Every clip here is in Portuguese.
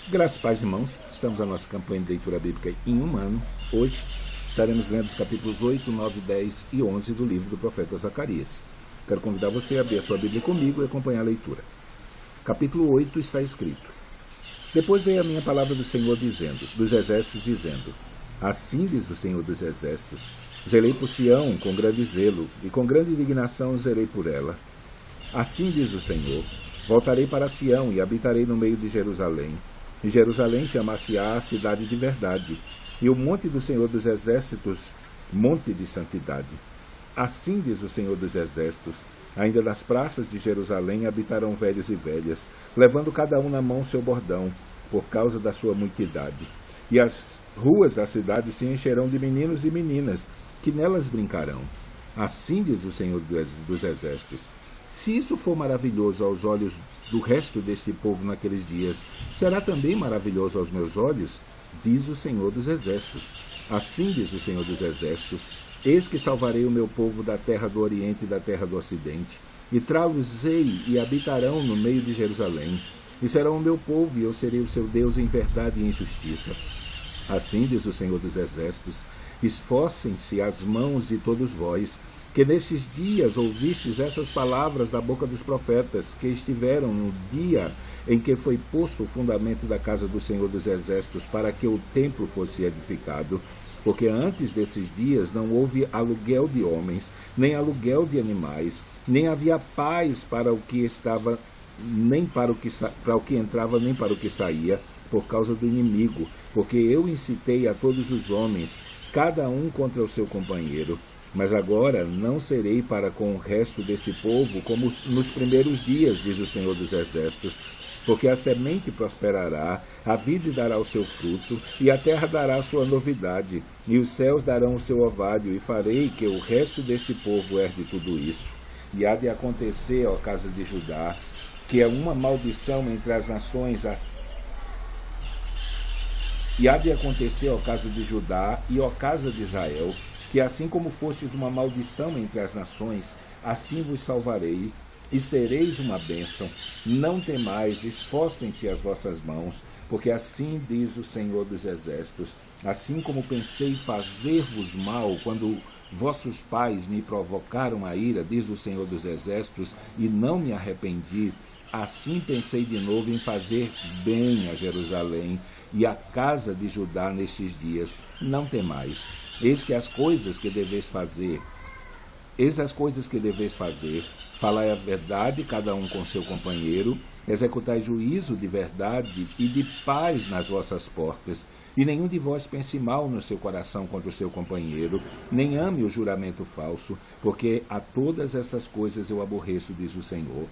Graças, pais e irmãos, estamos na nossa campanha de leitura bíblica em um ano. Hoje estaremos lendo os capítulos 8, 9, 10 e 11 do livro do profeta Zacarias. Quero convidar você a abrir a sua Bíblia comigo e acompanhar a leitura. Capítulo 8 está escrito: Depois veio a minha palavra do Senhor dos exércitos, dizendo: Assim diz o Senhor dos exércitos: Zelei por Sião com grande zelo, e com grande indignação zelei por ela. Assim diz o Senhor: Voltarei para Sião e habitarei no meio de Jerusalém. E Jerusalém chamar-se-á a cidade de verdade, e o monte do Senhor dos exércitos, monte de santidade. Assim diz o Senhor dos exércitos: Ainda nas praças de Jerusalém habitarão velhos e velhas, levando cada um na mão seu bordão, por causa da sua muitidade. E as ruas da cidade se encherão de meninos e meninas, que nelas brincarão. Assim diz o Senhor dos exércitos: Se isso for maravilhoso aos olhos do resto deste povo naqueles dias, será também maravilhoso aos meus olhos? Diz o Senhor dos exércitos. Assim diz o Senhor dos exércitos: Eis que salvarei o meu povo da terra do Oriente e da terra do Ocidente, e trá-los-ei e habitarão no meio de Jerusalém. E serão o meu povo, e eu serei o seu Deus em verdade e em justiça. Assim diz o Senhor dos exércitos: Esforcem-se as mãos de todos vós, que nestes dias ouvistes essas palavras da boca dos profetas, que estiveram no dia em que foi posto o fundamento da casa do Senhor dos exércitos, para que o templo fosse edificado. Porque antes desses dias não houve aluguel de homens, nem aluguel de animais, nem havia paz para o que estava, nem para o que entrava, nem para o que saía, por causa do inimigo, porque eu incitei a todos os homens, cada um contra o seu companheiro. Mas agora não serei para com o resto desse povo como nos primeiros dias, diz o Senhor dos exércitos, porque a semente prosperará, a vide dará o seu fruto, e a terra dará a sua novidade, e os céus darão o seu orvalho, e farei que o resto desse povo herde tudo isso. E há de acontecer, ó casa de Judá, que é uma maldição entre as nações, e há de acontecer, ó casa de Judá e ó casa de Israel, que assim como fostes uma maldição entre as nações, assim vos salvarei, e sereis uma bênção. Não temais, esforcem-se as vossas mãos, porque assim diz o Senhor dos exércitos: Assim como pensei fazer-vos mal quando vossos pais me provocaram a ira, diz o Senhor dos exércitos, e não me arrependi, assim pensei de novo em fazer bem a Jerusalém e a casa de Judá nestes dias. Não temais. Eis as coisas que deveis fazer, falai a verdade, cada um com seu companheiro, executai juízo de verdade e de paz nas vossas portas, e nenhum de vós pense mal no seu coração contra o seu companheiro, nem ame o juramento falso, porque a todas estas coisas eu aborreço, diz o Senhor.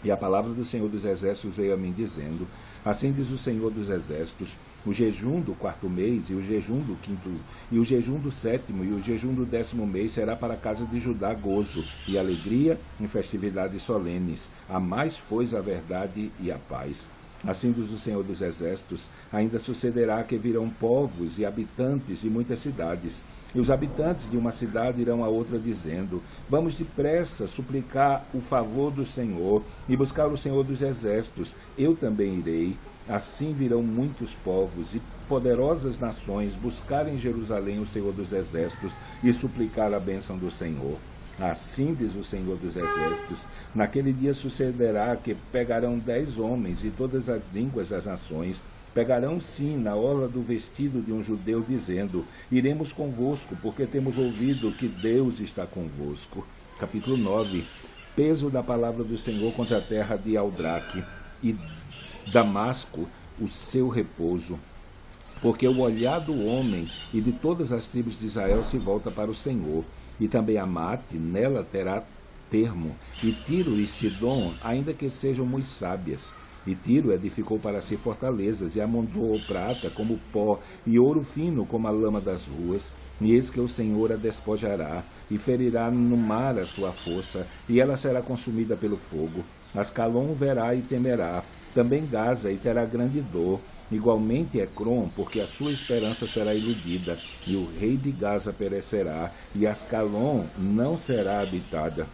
E a palavra do Senhor dos exércitos veio a mim dizendo: Assim diz o Senhor dos exércitos: O jejum do 4º mês, e o jejum do 5º, e o jejum do 7º, e o jejum do 10º mês será para a casa de Judá gozo e alegria em festividades solenes. Amais, pois, a verdade e a paz. Assim diz o Senhor dos exércitos: Ainda sucederá que virão povos e habitantes de muitas cidades, e os habitantes de uma cidade irão a outra dizendo: Vamos depressa suplicar o favor do Senhor e buscar o Senhor dos exércitos. Eu também irei. Assim virão muitos povos e poderosas nações buscar em Jerusalém o Senhor dos exércitos e suplicar a bênção do Senhor. Assim diz o Senhor dos exércitos: Naquele dia sucederá que pegarão 10 homens de todas as línguas das nações, pegarão sim na orla do vestido de um judeu, dizendo: Iremos convosco, porque temos ouvido que Deus está convosco. Capítulo 9. Peso da palavra do Senhor contra a terra de Aldraque e Damasco, o seu repouso. Porque o olhar do homem e de todas as tribos de Israel se volta para o Senhor. E também Amate, nela terá termo, e Tiro e Sidom, ainda que sejam muito sábias. E Tiro edificou para si fortalezas, e amontoou prata como pó, e ouro fino como a lama das ruas. E eis que o Senhor a despojará, e ferirá no mar a sua força, e ela será consumida pelo fogo. Ascalon verá e temerá, também Gaza, e terá grande dor. Igualmente Ecrom, porque a sua esperança será iludida, e o rei de Gaza perecerá, e Ascalon não será habitada.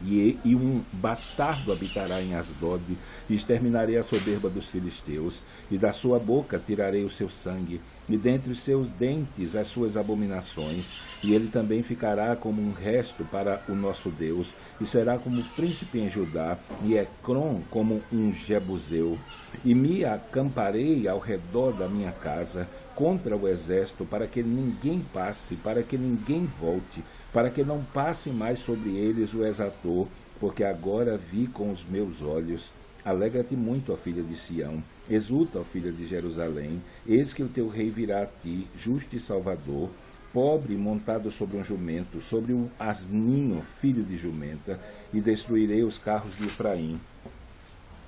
E um bastardo habitará em Asdod, e exterminarei a soberba dos filisteus, e da sua boca tirarei o seu sangue, e dentre os seus dentes as suas abominações, e ele também ficará como um resto para o nosso Deus, e será como príncipe em Judá, e Ecrom como um Jebuseu. E me acamparei ao redor da minha casa, contra o exército, para que ninguém passe, para que ninguém volte, para que não passe mais sobre eles o exator, porque agora vi com os meus olhos. Alegra-te muito, ó filha de Sião, exulta, ó filha de Jerusalém, eis que o teu rei virá a ti, justo e salvador, pobre montado sobre um jumento, sobre um asninho, filho de jumenta, e destruirei os carros de Efraim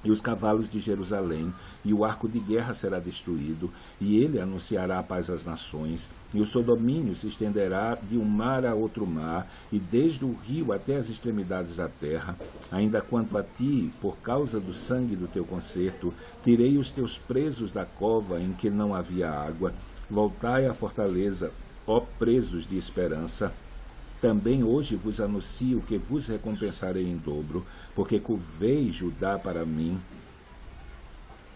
e os cavalos de Jerusalém, e o arco de guerra será destruído, e ele anunciará a paz às nações, e o seu domínio se estenderá de um mar a outro mar, e desde o rio até as extremidades da terra. Ainda quanto a ti, por causa do sangue do teu concerto, tirei os teus presos da cova em que não havia água. Voltai à fortaleza, ó presos de esperança. Também hoje vos anuncio que vos recompensarei em dobro, porque curvei Judá para mim.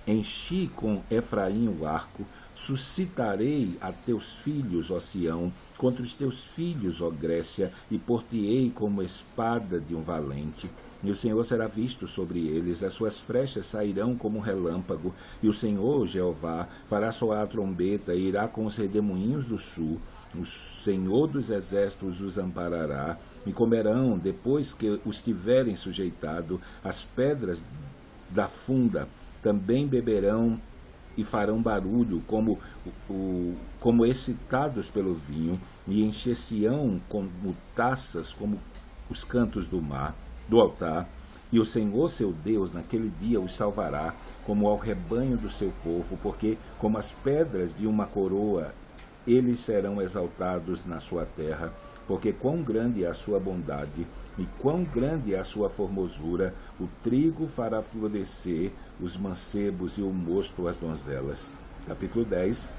Enchi com Efraim o arco, suscitarei a teus filhos, ó Sião, contra os teus filhos, ó Grécia, e por-te-ei como espada de um valente. E o Senhor será visto sobre eles, as suas flechas sairão como um relâmpago, e o Senhor, Jeová, fará soar a trombeta e irá com os redemoinhos do sul. O Senhor dos exércitos os amparará, e comerão, depois que os tiverem sujeitado, as pedras da funda. Também beberão e farão barulho, como excitados pelo vinho, e encher-se-ão como taças, como os cantos do altar. E o Senhor, seu Deus, naquele dia os salvará, como ao rebanho do seu povo, porque, como as pedras de uma coroa, eles serão exaltados na sua terra, porque quão grande é a sua bondade, e quão grande é a sua formosura. O trigo fará florescer os mancebos, e o mosto as donzelas. Capítulo 10.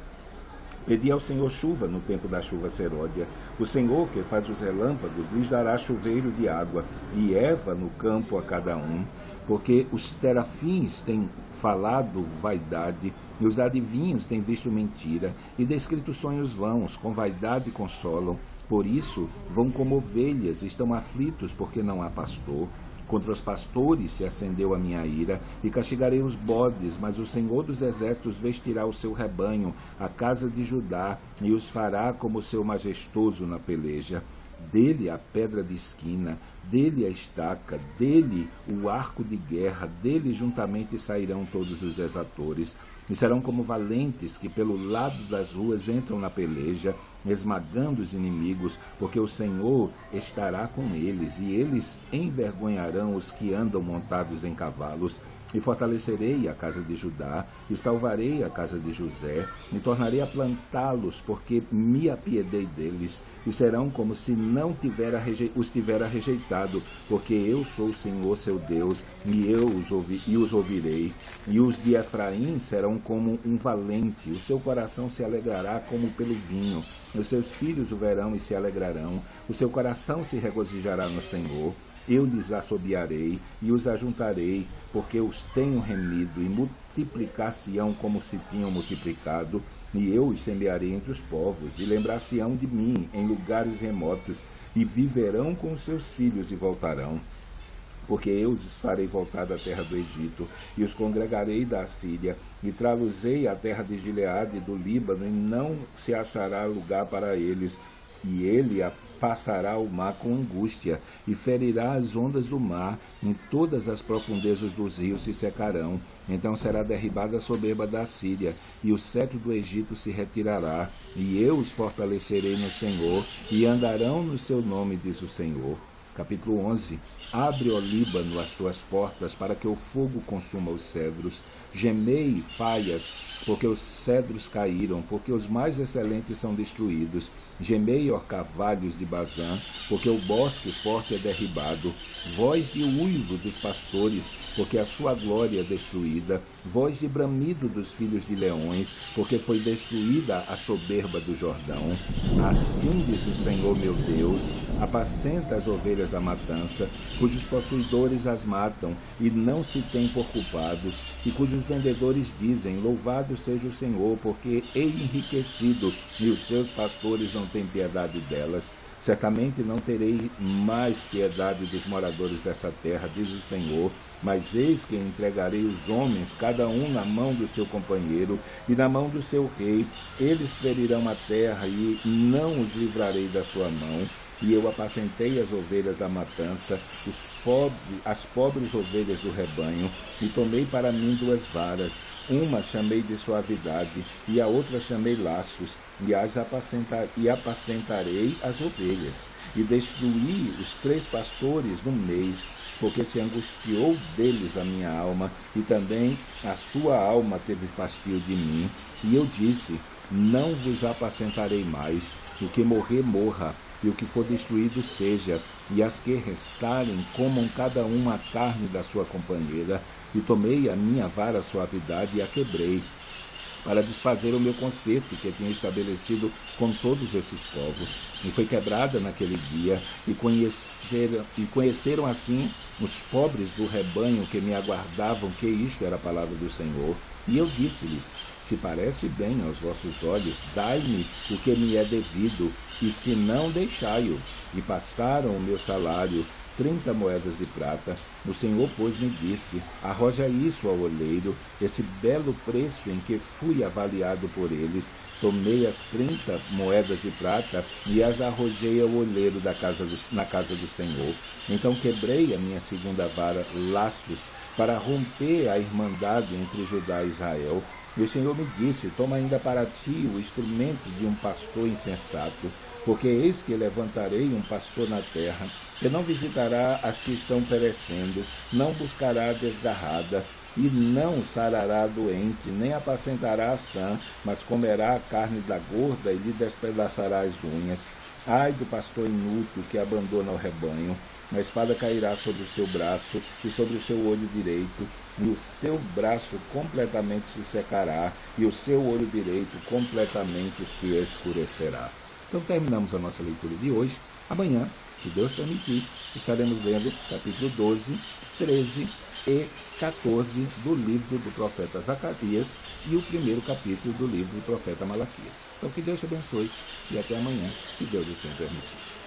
Pedi ao Senhor chuva no tempo da chuva seródia. O Senhor, que faz os relâmpagos, lhes dará chuveiro de água, e erva no campo a cada um. Porque os terafins têm falado vaidade, e os adivinhos têm visto mentira, e descrito sonhos vãos, com vaidade consolam. Por isso vão como ovelhas, estão aflitos porque não há pastor. Contra os pastores se acendeu a minha ira, e castigarei os bodes, mas o Senhor dos exércitos vestirá o seu rebanho, a casa de Judá, e os fará como o seu majestoso na peleja. Dele a pedra de esquina, dele a estaca, dele o arco de guerra, dele juntamente sairão todos os exatores, e serão como valentes que pelo lado das ruas entram na peleja, esmagando os inimigos, porque o Senhor estará com eles, e eles envergonharão os que andam montados em cavalos. E fortalecerei a casa de Judá, e salvarei a casa de José, e tornarei a plantá-los, porque me apiedei deles, e serão como se não os tivera rejeitado, porque eu sou o Senhor seu Deus, e os ouvirei. E os de Efraim serão como um valente, o seu coração se alegrará como pelo vinho, os seus filhos o verão e se alegrarão, o seu coração se regozijará no Senhor. Eu lhes assobiarei e os ajuntarei, porque os tenho remido, e multiplicar-se-ão como se tinham multiplicado, e eu os semearei entre os povos, e lembrar-se-ão de mim em lugares remotos, e viverão com os seus filhos e voltarão. Porque eu os farei voltar da terra do Egito, e os congregarei da Assíria, e trá-los-ei à terra de Gileade e do Líbano, e não se achará lugar para eles, e ele passará o mar com angústia, e ferirá as ondas do mar, em todas as profundezas dos rios se secarão. Então será derribada a soberba da Síria, e o cetro do Egito se retirará, e eu os fortalecerei no Senhor, e andarão no seu nome, diz o Senhor. Capítulo 11. Abre, ó Líbano, as tuas portas, para que o fogo consuma os cedros. Gemei, falhas, porque os cedros caíram, porque os mais excelentes são destruídos. Gemei, ó carvalhos de Bazã, porque o bosque forte é derribado. Voz de uivo dos pastores, porque a sua glória é destruída. Voz de bramido dos filhos de leões, porque foi destruída a soberba do Jordão. Assim diz o Senhor meu Deus, apacenta as ovelhas da matança, cujos possuidores as matam, e não se têm por culpados, e cujos vendedores dizem, louvado seja o Senhor, porque hei enriquecido, e os seus pastores não têm piedade delas. Certamente não terei mais piedade dos moradores dessa terra, diz o Senhor, mas eis que entregarei os homens, cada um na mão do seu companheiro e na mão do seu rei. Eles ferirão a terra e não os livrarei da sua mão. E eu apacentei as ovelhas da matança, as pobres ovelhas do rebanho, e tomei para mim 2 varas. Uma chamei de suavidade, e a outra chamei laços, e apacentarei as ovelhas. E destruí os 3 pastores no mês, porque se angustiou deles a minha alma, e também a sua alma teve fastio de mim. E eu disse, não vos apacentarei mais, o que morrer, morra, e o que for destruído seja, e as que restarem comam cada uma a carne da sua companheira. E tomei a minha vara suavidade e a quebrei, para desfazer o meu concerto que tinha estabelecido com todos esses povos. E foi quebrada naquele dia, e conheceram assim os pobres do rebanho que me aguardavam que isto era a palavra do Senhor. E eu disse-lhes, se parece bem aos vossos olhos, dai-me o que me é devido, e se não, deixai-o. E passaram o meu salário, 30 moedas de prata. O Senhor, pois, me disse, arroja isso ao oleiro, esse belo preço em que fui avaliado por eles. Tomei as 30 moedas de prata e as arrojei ao oleiro na casa do Senhor. Então quebrei a minha segunda vara, laços, para romper a irmandade entre Judá e Israel. E o Senhor me disse, toma ainda para ti o instrumento de um pastor insensato, porque eis que levantarei um pastor na terra, que não visitará as que estão perecendo, não buscará a desgarrada, e não sarará a doente, nem apacentará a sã, mas comerá a carne da gorda e lhe despedaçará as unhas. Ai do pastor inútil que abandona o rebanho, a espada cairá sobre o seu braço e sobre o seu olho direito, e o seu braço completamente se secará, e o seu olho direito completamente se escurecerá. Então terminamos a nossa leitura de hoje. Amanhã, se Deus permitir, estaremos lendo capítulo 12, 13 e 14 do livro do profeta Zacarias e o primeiro capítulo do livro do profeta Malaquias. Então que Deus te abençoe e até amanhã, se Deus assim permitir.